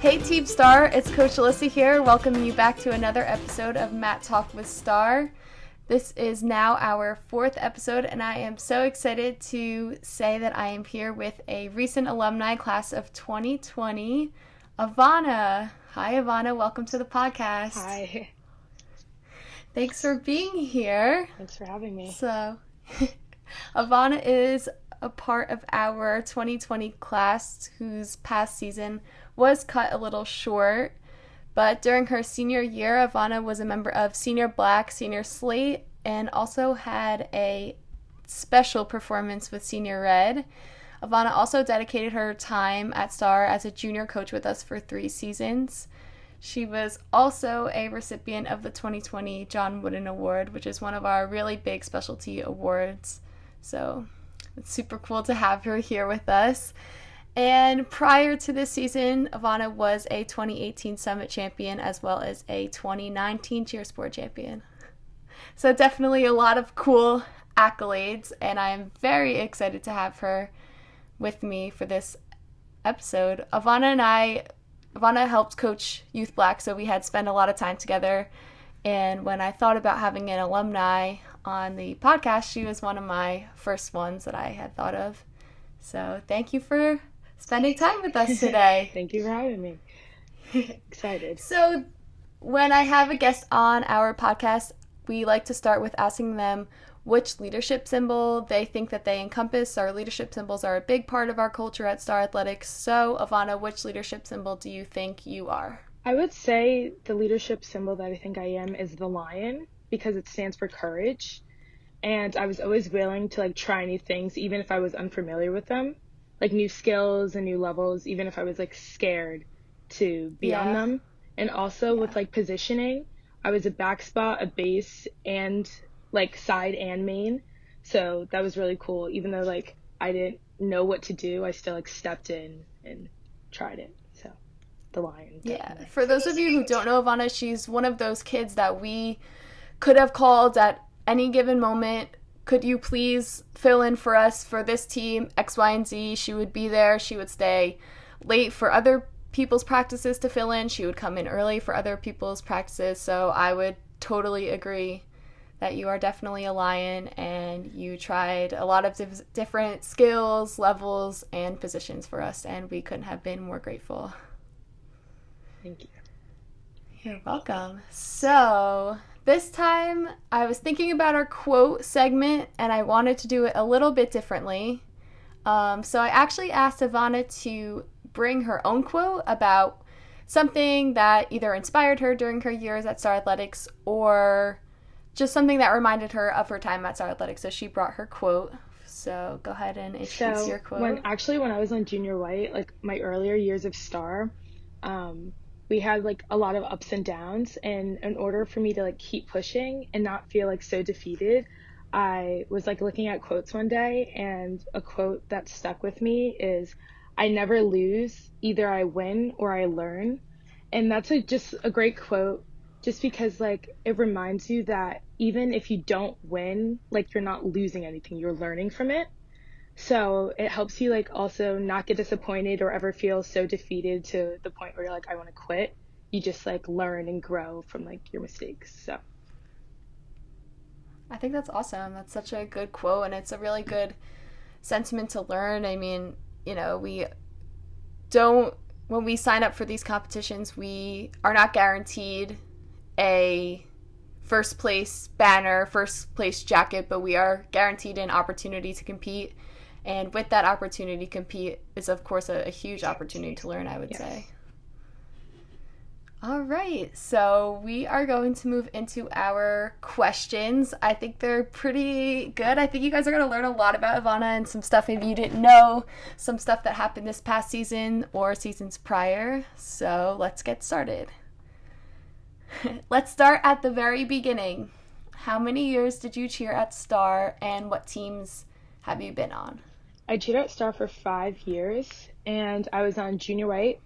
Hey Team Star, it's Coach Alyssa here, welcoming you back to another episode of MatTalk with Star. This is now our 4th episode, and I am so excited to say that I am here with a recent alumni class of 2020, Avonna. Hi Avonna, welcome to the podcast. Hi. Thanks for being here. Thanks for having me. So, Avonna is a part of our 2020 class whose past season was cut a little short, but during her senior year, Avonna was a member of Senior Black, Senior Slate, and also had a special performance with Senior Red. Avonna also dedicated her time at Star as a junior coach with us for 3 seasons. She was also a recipient of the 2020 John Wooden Award, which is one of our really big specialty awards. So it's super cool to have her here with us. And prior to this season, Avonna was a 2018 Summit champion as well as a 2019 Cheersport champion. So definitely a lot of cool accolades, and I'm very excited to have her with me for this episode. Avonna helped coach Youth Black, so we had spent a lot of time together. And when I thought about having an alumni on the podcast, she was one of my first ones that I had thought of. So thank you for spending time with us today. Thank you for having me. Excited. So when I have a guest on our podcast, we like to start with asking them which leadership symbol they think that they encompass. Our leadership symbols are a big part of our culture at Star Athletics. So Avonna, which leadership symbol do you think you are? I would say the leadership symbol that I think I am is the lion, because it stands for courage. And I was always willing to try new things, even if I was unfamiliar with them. New skills and new levels, even if I was scared to be on them. And also with positioning, I was a back spot, a base, and side and main. So that was really cool. Even though I didn't know what to do, I still stepped in and tried it. So the lion. Yeah. For those of you who don't know Avonna, she's one of those kids that we could have called at any given moment. Could you please fill in for us for this team, X, Y, and Z? She would be there. She would stay late for other people's practices to fill in. She would come in early for other people's practices. So I would totally agree that you are definitely a lion, and you tried a lot of different skills, levels, and positions for us, and we couldn't have been more grateful. Thank you. You're welcome. So this time I was thinking about our quote segment, and I wanted to do it a little bit differently. So I actually asked Avonna to bring her own quote about something that either inspired her during her years at Star Athletics or just something that reminded her of her time at Star Athletics. So she brought her quote. So go ahead and introduce your quote. When I was on junior white, my earlier years of Star, we had a lot of ups and downs, and in order for me to keep pushing and not feel so defeated, I was looking at quotes one day, and a quote that stuck with me is, "I never lose, either I win or I learn." And that's just a great quote, just because it reminds you that even if you don't win, you're not losing anything, you're learning from it. So it helps you also not get disappointed or ever feel so defeated to the point where you're I want to quit. You just learn and grow from your mistakes. So I think that's awesome. That's such a good quote, and it's a really good sentiment to learn. I mean, when we sign up for these competitions, we are not guaranteed a first place banner, first place jacket, but we are guaranteed an opportunity to compete. And with that opportunity to compete is, of course, a huge opportunity to learn, I would say. All right, so we are going to move into our questions. I think they're pretty good. I think you guys are going to learn a lot about Avonna and some stuff maybe you didn't know, some stuff that happened this past season or seasons prior. So let's get started. Let's start at the very beginning. How many years did you cheer at Star, and what teams have you been on? I cheered at Star for 5 years, and I was on junior white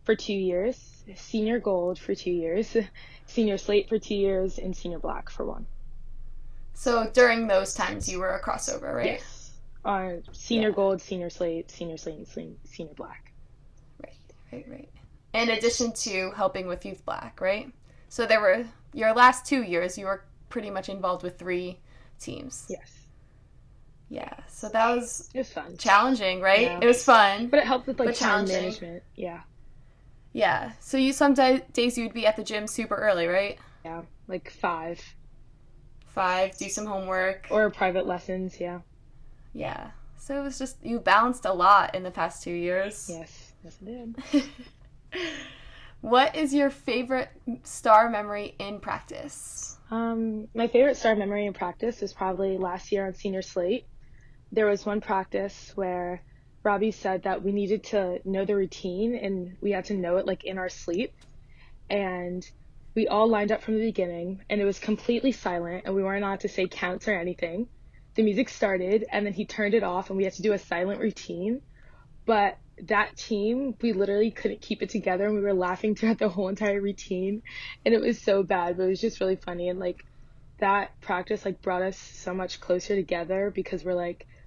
for 2 years, senior gold for 2 years, senior slate for 2 years, and senior black for 1. So during those times you were a crossover, right? Yes. Senior gold, senior slate, and senior black. Right. in addition to helping with Youth Black, right? So there were your last 2 years, you were pretty much involved with 3 teams. Yes. Yeah, so that was It was fun. challenging, right? Yeah. It was fun, But it helped with like but time challenging. management. Yeah. Yeah. So days you would be at the gym super early, right? Yeah. Like 5. 5, do some homework. Or private lessons, yeah. Yeah. So it was just you balanced a lot in the past 2 years. Yes. Yes, I did. What is your favorite star memory in practice? My favorite star memory in practice was probably last year on senior slate. There was one practice where Robbie said that we needed to know the routine and we had to know it like in our sleep. And we all lined up from the beginning and it was completely silent and we weren't allowed to say counts or anything. The music started and then he turned it off and we had to do a silent routine. But that team, we literally couldn't keep it together and we were laughing throughout the whole entire routine. And it was so bad, but it was just really funny. And like that practice like brought us so much closer together because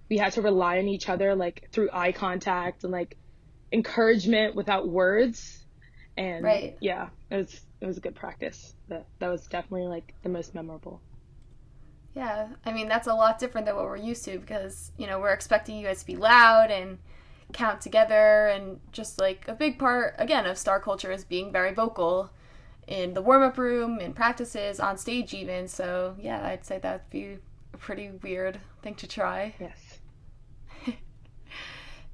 we had to rely on each other like through eye contact and like encouragement without words. And Right. yeah, it was a good practice. But that was definitely like the most memorable. Yeah. I mean, that's a lot different than what we're used to because, we're expecting you guys to be loud and count together, and just like a big part again of star culture is being very vocal in the warm-up room, in practices, on stage even. So yeah, I'd say that'd be a pretty weird thing to try. Yes.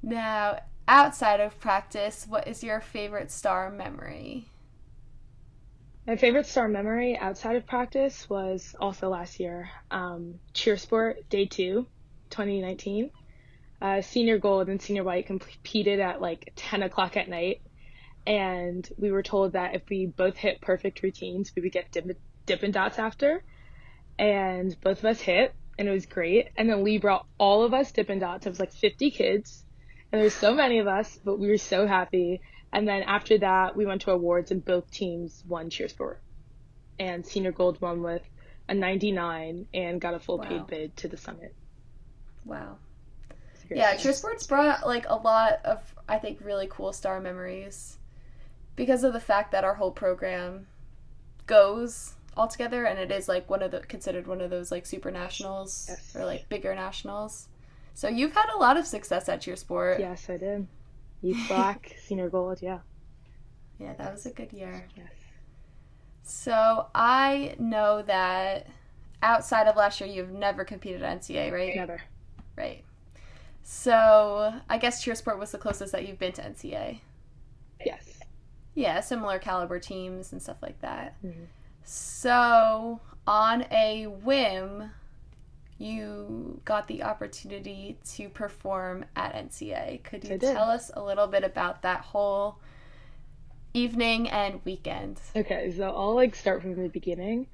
Now, outside of practice, what is your favorite star memory? My favorite star memory outside of practice was also last year, Cheersport Day 2, 2019. Senior gold and senior white competed at like 10 o'clock at night. And we were told that if we both hit perfect routines, we would get Dippin' Dots after. And both of us hit, and it was great. And then Lee brought all of us Dippin' Dots. It was like 50 kids. And there were so many of us, but we were so happy. And then after that, we went to awards, and both teams won Cheersport. And senior gold won with a 99 and got a full paid Wow. bid to the summit. Wow. Great. Yeah, Cheersport's brought like a lot of, I think, really cool star memories because of the fact that our whole program goes all together, and it is like considered one of those like super nationals. Yes. Or like bigger nationals. So you've had a lot of success at Cheersport. Yes, I did. Youth Black, senior gold, yeah. Yeah, that was a good year. Yes. So I know that outside of last year, you've never competed at NCAA, right? Never. Right. So I guess Cheersport was the closest that you've been to NCAA. Yes. Yeah, similar caliber teams and stuff like that. Mm-hmm. So on a whim, you got the opportunity to perform at NCAA. Could you tell us a little bit about that whole evening and weekend? Okay, so I'll like start from the beginning.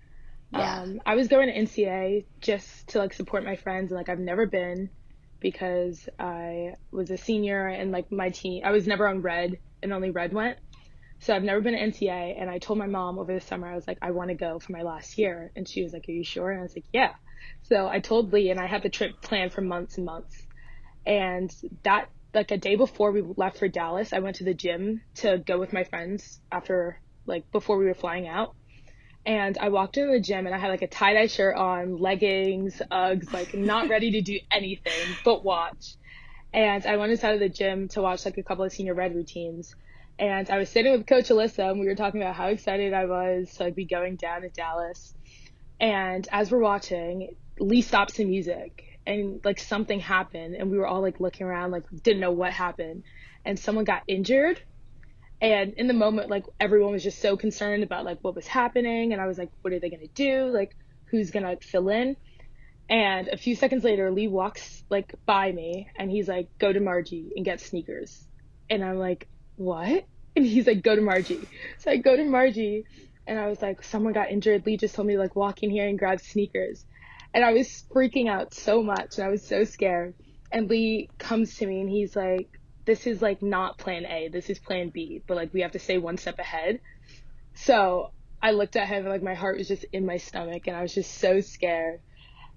Yeah. I was going to NCAA just to like support my friends, and like I've never been because I was a senior and like my team, I was never on red and only red went. So I've never been to NCAA, and I told my mom over the summer, I was like, I want to go for my last year. And she was like, are you sure? And I was like, yeah. So I told Lee, and I had the trip planned for months and months. And that, like a day before we left for Dallas, I went to the gym to go with my friends before we were flying out. And I walked into the gym and I had like a tie-dye shirt on, leggings, Uggs, like not ready to do anything but watch. And I went inside of the gym to watch like a couple of senior red routines. And I was sitting with Coach Alyssa, and we were talking about how excited I was to like be going down to Dallas. And as we're watching, Lee stops the music and like something happened, and we were all like looking around, like didn't know what happened. And someone got injured. And in the moment, like everyone was just so concerned about like what was happening. And I was like, what are they going to do? Like, who's going to fill in? And a few seconds later, Lee walks like by me and he's like, go to Margie and get sneakers. And I'm like, what? And he's like, go to Margie. So I go to Margie and I was like, someone got injured. Lee just told me to like walk in here and grab sneakers. And I was freaking out so much and I was so scared. And Lee comes to me and he's like, this is like not plan A, this is plan B, but like we have to stay one step ahead. So I looked at him and like my heart was just in my stomach and I was just so scared.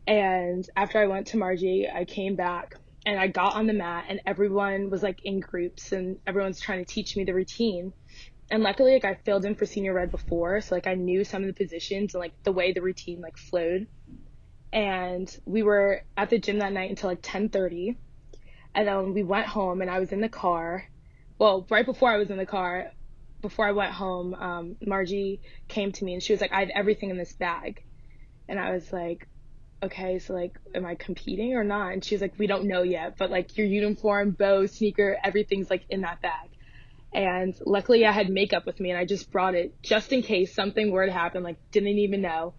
And after I went to Margie, I came back and I got on the mat and everyone was like in groups and everyone's trying to teach me the routine. And luckily, like I filled in for senior red before, so like I knew some of the positions and like the way the routine like flowed. And we were at the gym that night until like 10:30, and then we went home, and I was in the car. Well, right before I was in the car, before I went home, Margie came to me and she was like, "I have everything in this bag," and I was like, "Okay, so like, am I competing or not?" And she was like, "We don't know yet, but like your uniform, bow, sneaker, everything's like in that bag." And luckily I had makeup with me and I just brought it just in case something were to happen, like didn't even know.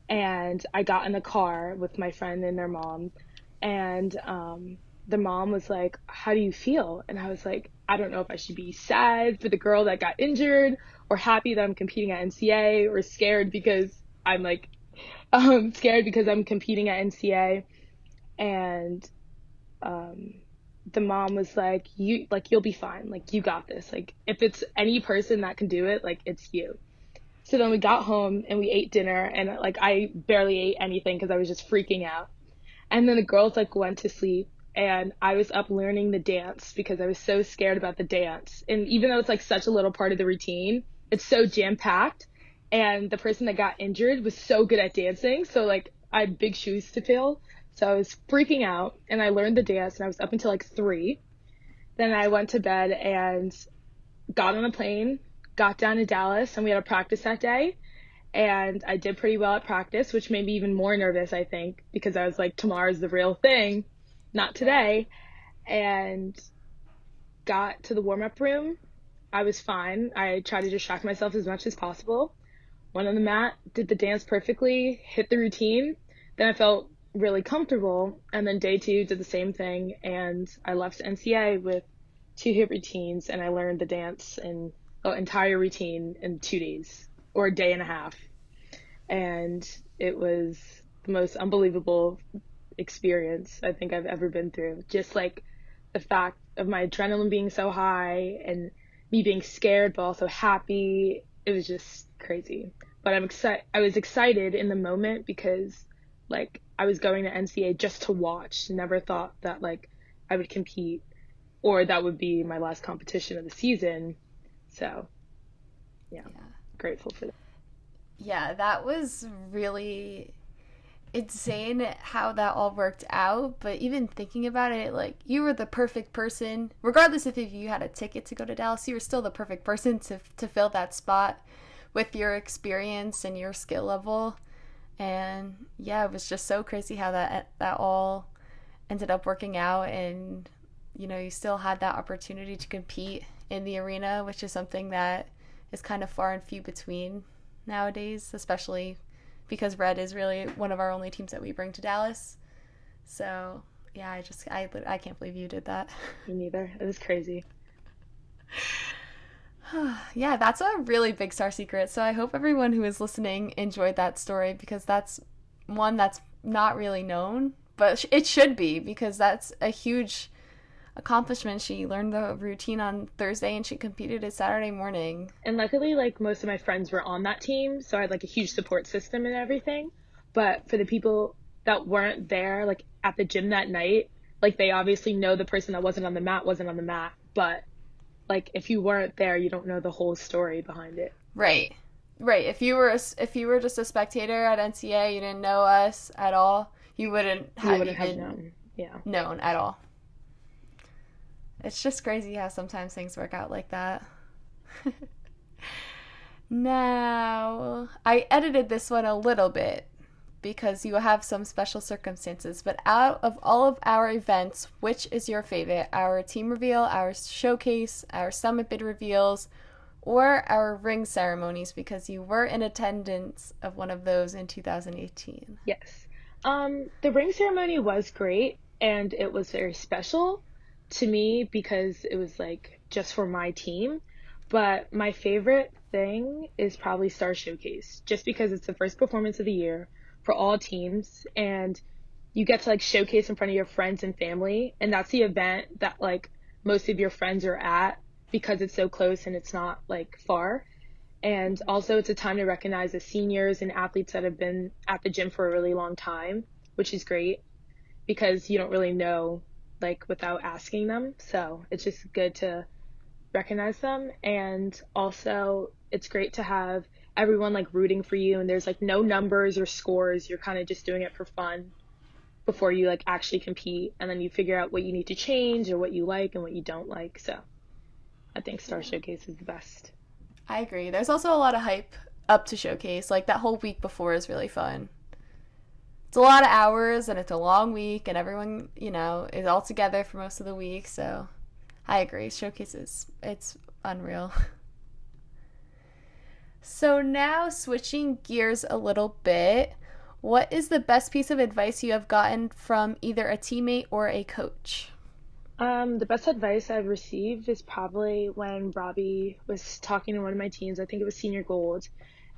And I got in the car with my friend and their mom, and the mom was like, "How do you feel?" And I was like, "I don't know if I should be sad for the girl that got injured, or happy that I'm competing at NCA, or scared because I'm like scared because I'm competing at NCA." And um, the mom was like, "You like you'll be fine. Like you got this. Like if it's any person that can do it, like it's you." So then we got home and we ate dinner, and like I barely ate anything because I was just freaking out. And then the girls like went to sleep, and I was up learning the dance because I was so scared about the dance. And even though it's like such a little part of the routine, it's so jam packed. And the person that got injured was so good at dancing, so like I had big shoes to fill. So I was freaking out, and I learned the dance, and I was up until like 3. Then I went to bed and got on a plane, got down to Dallas, and we had a practice that day. And I did pretty well at practice, which made me even more nervous, I think, because I was like, tomorrow's the real thing, not Right. today. And got to the warm up room. I was fine. I tried to distract myself as much as possible. Went on the mat, did the dance perfectly, hit the routine. Then I felt really comfortable. And then day 2 did the same thing. And I left NCA with 2 hit routines, and I learned the dance and the entire routine in 2 days, or a day and a half. And it was the most unbelievable experience I think I've ever been through. Just like the fact of my adrenaline being so high and me being scared but also happy. It was just crazy. But I was excited in the moment because like I was going to NCA just to watch. Never thought that like I would compete or that would be my last competition of the season. So, yeah, Yeah. grateful for that. Yeah, that was really insane how that all worked out. But even thinking about it, like you were the perfect person, regardless if you had a ticket to go to Dallas, you were still the perfect person to fill that spot with your experience and your skill level. And yeah, it was just so crazy how that all ended up working out, and you still had that opportunity to compete in the arena, which is something that is kind of far and few between nowadays, especially because Red is really one of our only teams that we bring to Dallas. So yeah, I can't believe you did that. Me neither. It was crazy. Yeah, that's a really big Star secret. So I hope everyone who is listening enjoyed that story, because that's one that's not really known, but it should be, because that's a huge accomplishment. She learned the routine on Thursday and she competed it Saturday morning. And luckily, like most of my friends were on that team, so I had like a huge support system and everything. But for the people that weren't there, like at the gym that night, like they obviously know the person that wasn't on the mat wasn't on the mat. But like if you weren't there, you don't know the whole story behind it. Right. Right. If you were just a spectator at NCA, you didn't know us at all, you wouldn't You have wouldn't have even known. Yeah. known at all. It's just crazy how sometimes things work out like that. Now, I edited this one a little bit because you have some special circumstances, but out of all of our events, which is your favorite? Our team reveal, our showcase, our summit bid reveals, or our ring ceremonies, because you were in attendance of one of those in 2018. Yes. The ring ceremony was great and it was very special to me because it was like just for my team. But my favorite thing is probably Star Showcase, just because it's the first performance of the year for all teams, and you get to like showcase in front of your friends and family, and that's the event that like most of your friends are at because it's so close and it's not like far. And also, it's a time to recognize the seniors and athletes that have been at the gym for a really long time, which is great because you don't really know like without asking them. So it's just good to recognize them. And also, it's great to have everyone like rooting for you, and there's like no numbers or scores. You're kind of just doing it for fun before you like actually compete, and then you figure out what you need to change or what you like and what you don't like. So I think Star Showcase is the best. I agree. There's also a lot of hype up to Showcase. Like that whole week before is really fun. It's a lot of hours and it's a long week and everyone, is all together for most of the week. So I agree. Showcases, it's unreal. So now switching gears a little bit, what is the best piece of advice you have gotten from either a teammate or a coach? The best advice I've received is probably when Robbie was talking to one of my teams. I think it was Senior Gold,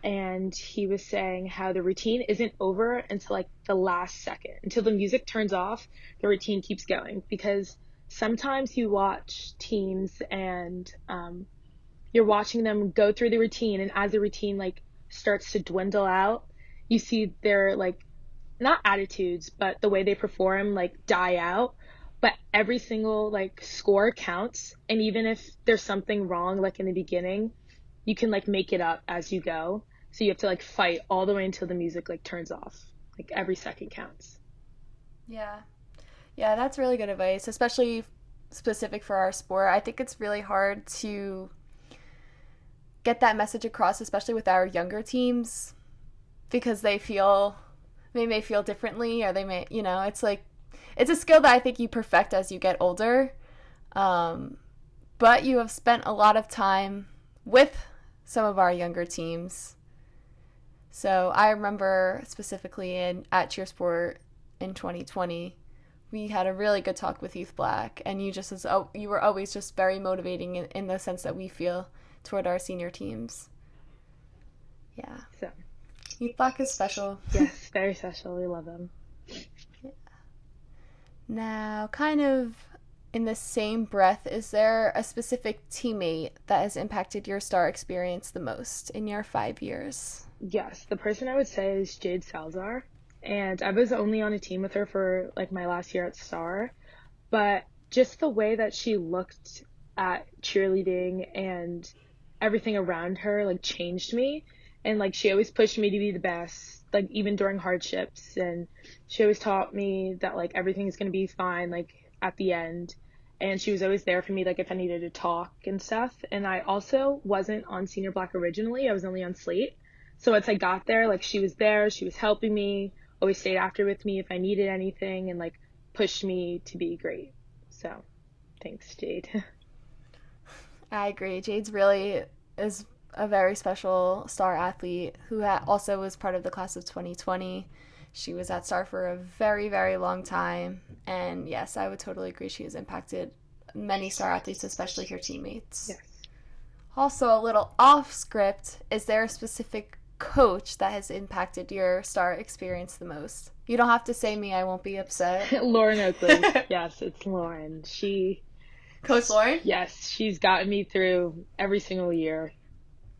and he was saying how the routine isn't over until like the last second, until the music turns off. The routine keeps going because sometimes you watch teams and you're watching them go through the routine, and as the routine like starts to dwindle out, you see their like not attitudes, but the way they perform like die out. But every single like score counts, and even if there's something wrong like in the beginning, you can like make it up as you go. So you have to like fight all the way until the music like turns off. Like every second counts. Yeah. Yeah, that's really good advice, especially specific for our sport. I think it's really hard to get that message across, especially with our younger teams, because they may feel differently, or they may, it's like, it's a skill that I think you perfect as you get older. But you have spent a lot of time with some of our younger teams. So I remember specifically at Cheersport in 2020, we had a really good talk with Youth Black, and you were always just very motivating in the sense that we feel toward our senior teams. Yeah. So Youth Black is special. yes, very special. We love them. Yeah. Now, kind of in the same breath, is there a specific teammate that has impacted your Star experience the most in your 5 years? Yes, the person I would say is Jade Salzar. And I was only on a team with her for like my last year at Star, but just the way that she looked at cheerleading and everything around her like changed me. And like she always pushed me to be the best, like even during hardships. And she always taught me that like everything's gonna be fine like at the end. And she was always there for me like if I needed to talk and stuff. And I also wasn't on Senior Black originally. I was only on Slate. So once I got there, like she was there, she was helping me, always stayed after with me if I needed anything, and like pushed me to be great. So thanks, Jade. I agree. Jade's really is a very special Star athlete who also was part of the class of 2020. She was at Star for a very, very long time. And yes, I would totally agree. She has impacted many Star athletes, especially her teammates. Yes. Also, a little off script, is there a specific coach that has impacted your Star experience the most? You don't have to say me, I won't be upset. Lauren Oakley. Yes, it's Lauren. Coach Lauren? Yes, she's gotten me through every single year,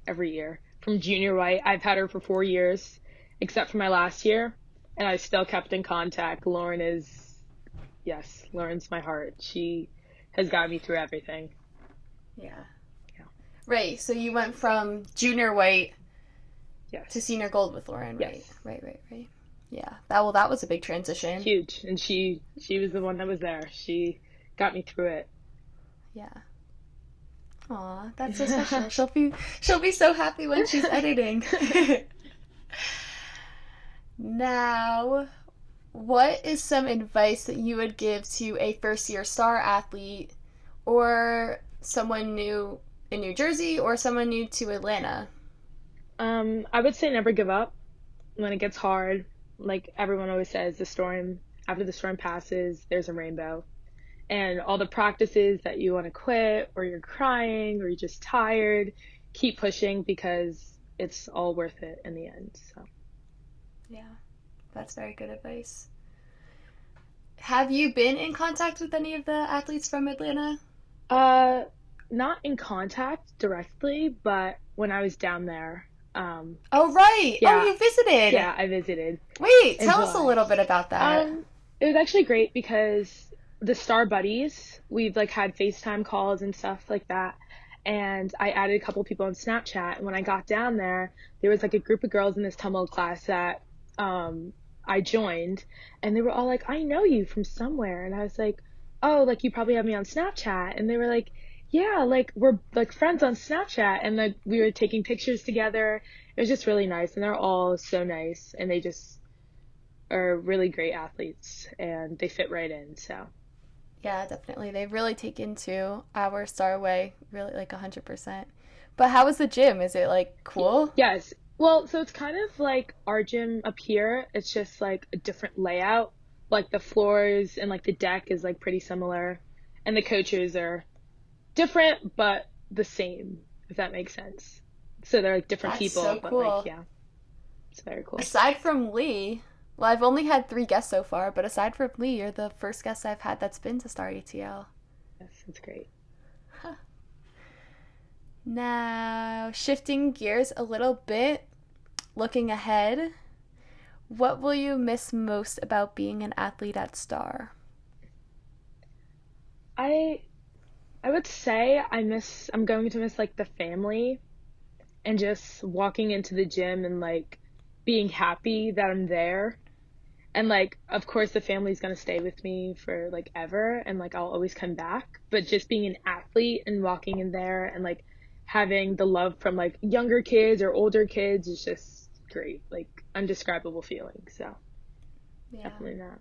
every year. From junior white, I've had her for 4 years, except for my last year, and I still kept in contact. Lauren's my heart. She has gotten me through everything. Yeah. Right, so you went from junior white to senior gold with Lauren, right? Yes. Right. Yeah, that was a big transition. Huge, and she was the one that was there. She got me through it. Yeah. Aw, that's so special. She'll be so happy when she's editing. Now, what is some advice that you would give to a first-year Star athlete or someone new in New Jersey or someone new to Atlanta? I would say never give up when it gets hard. Like everyone always says, after the storm passes, there's a rainbow. And all the practices that you want to quit, or you're crying, or you're just tired, keep pushing because it's all worth it in the end. So. Yeah, that's very good advice. Have you been in contact with any of the athletes from Atlanta? Not in contact directly, but when I was down there. Oh, right. Yeah. Oh, you visited. Yeah, I visited. Wait, tell us a little bit about that. It was actually great because the Star buddies, we've like had FaceTime calls and stuff like that. and I added a couple people on Snapchat. And when I got down there was like a group of girls in this tumble class that I joined, and they were all like, "I know you from somewhere," and I was like, "Oh, like you probably have me on Snapchat," and they were like, "Yeah, like we're like friends on Snapchat," and like we were taking pictures together. It was just really nice, and they're all so nice, and they just are really great athletes, and they fit right in. So Yeah, definitely. They really take into our Star Way, really like 100%. But how is the gym? Is it like cool? yes. Well, so it's kind of like our gym up here. It's just like a different layout. Like the floors and like the deck is like pretty similar. And the coaches are different but the same, if that makes sense. So they're like different That's people, so but like cool. yeah, it's very cool. Aside from Lee, well, I've only had 3 guests so far, but aside from Lee, you're the first guest I've had that's been to Star ATL. Yes, it's great. Now, shifting gears a little bit, looking ahead, what will you miss most about being an athlete at Star? I I would say I'm going to miss like the family and just walking into the gym and like being happy that I'm there. And like of course the family's gonna stay with me for like ever and like I'll always come back. But just being an athlete and walking in there and like having the love from like younger kids or older kids is just great. Like undescribable feeling. So Yeah. definitely not.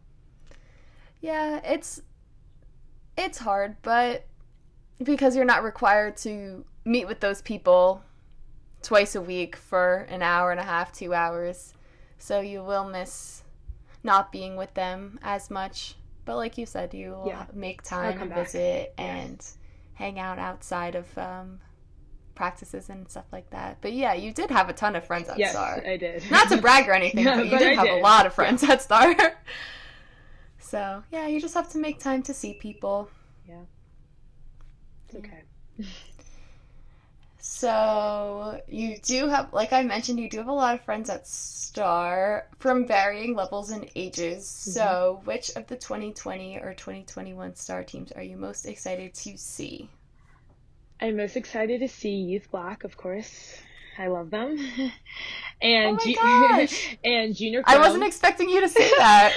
Yeah, it's hard, but because you're not required to meet with those people twice a week for an hour and a half, 2 hours. So you will miss not being with them as much. But like you said, you will Yeah. make I'll time come and back. visit Yes. and hang out outside of practices and stuff like that. But yeah, you did have a ton of friends at Yes, Star. I did. Not to brag or anything, Yeah, but you but did I have a did. lot of Yeah. friends at Star. So yeah, you just have to make time to see people. Yeah. It's Yeah. okay. So you do have, like I mentioned, you do have a lot of friends at Star from varying levels and ages. hmm So which of the 2020 or 2021 Star teams are you most excited to see? I'm most excited to see Youth Black, of course. I love them. Oh and my Ju- gosh! and Junior I wasn't Chrome. expecting you to say that.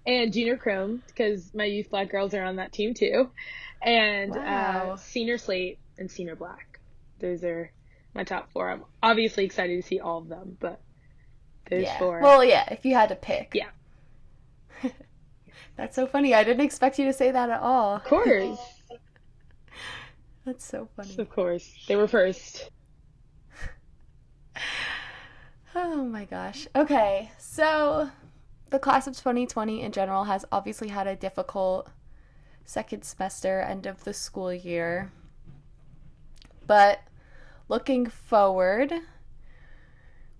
And Junior Chrome, because my Youth Black girls are on that team too. And Wow. Senior Slate and Senior Black. Those are my top four. I'm obviously excited to see all of them, but those Yeah. four, Well, yeah, if you had to pick. yeah, That's so funny. I didn't expect you to say that at all. of course. That's so funny. Of course. They were first. Oh my gosh. Okay, so the class of 2020 in general has obviously had a difficult second semester, end of the school year. But looking forward,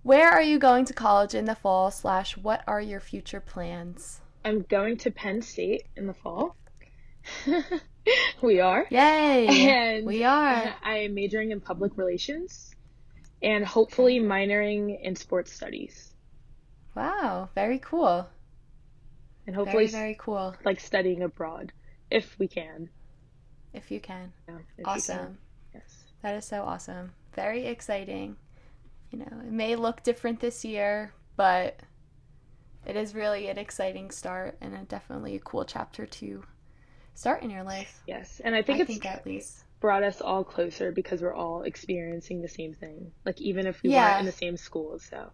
where are you going to college in the fall, slash, what are your future plans? I'm going to Penn State in the fall. We are. Yay! And We are. I am majoring in public relations and hopefully Okay. minoring in sports studies Wow, very cool. and hopefully Very, very cool. like studying abroad if we can. If you can. Yeah, if we can. Awesome. Yes. That is so awesome. Very exciting. You know, it may look different this year, but it is really an exciting start and definitely a cool chapter to start in your life. Yes. And I think I it's think at least. brought us all closer because we're all experiencing the same thing. Like even if we weren't in Yeah. the same school. So,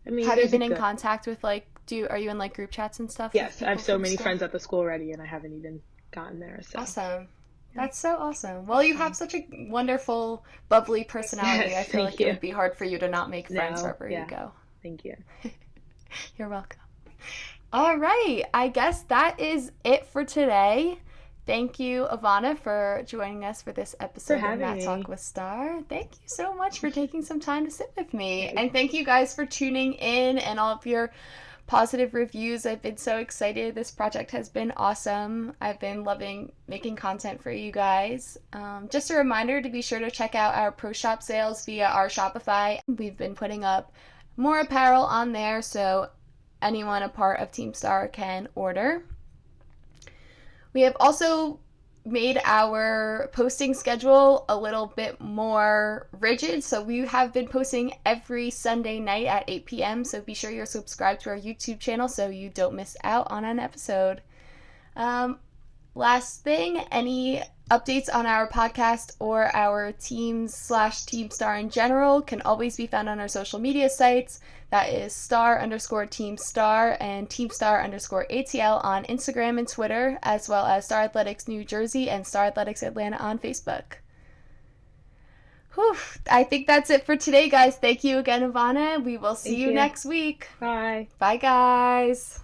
I mean, Have you there's a been in good. contact with like are you in like group chats and stuff with Yes, I have people so from many school? friends at the school already and I haven't even gotten there. So, Awesome. yeah. That's so awesome. Well, you have such a wonderful, bubbly personality. I Yes, feel thank like it you. would be hard for you to not make friends No, wherever you yeah, go. thank you. You're welcome. All right. I guess that is it for today. Thank you, Avonna, for joining us for this For episode of having Matt Talk me. with Star. Thank you so much for taking some time to sit with me. Yes. And thank you guys for tuning in and all of your positive reviews. I've been so excited. This project has been awesome. I've been loving making content for you guys. Just a reminder to be sure to check out our Pro Shop sales via our Shopify. We've been putting up more apparel on there, so anyone a part of Team Star can order. We have also made our posting schedule a little bit more rigid. So we have been posting every Sunday night at 8 p.m. So be sure you're subscribed to our YouTube channel so you don't miss out on an episode. Last thing, any updates on our podcast or our teams/Team Star in general can always be found on our social media sites. That is *_Team Star and Team Star_ATL on Instagram and Twitter, as well as Star Athletics New Jersey and Star Athletics Atlanta on Facebook. Whew, I think that's it for today, guys. Thank you again, Avonna. We will see you next week. Bye. Bye, guys.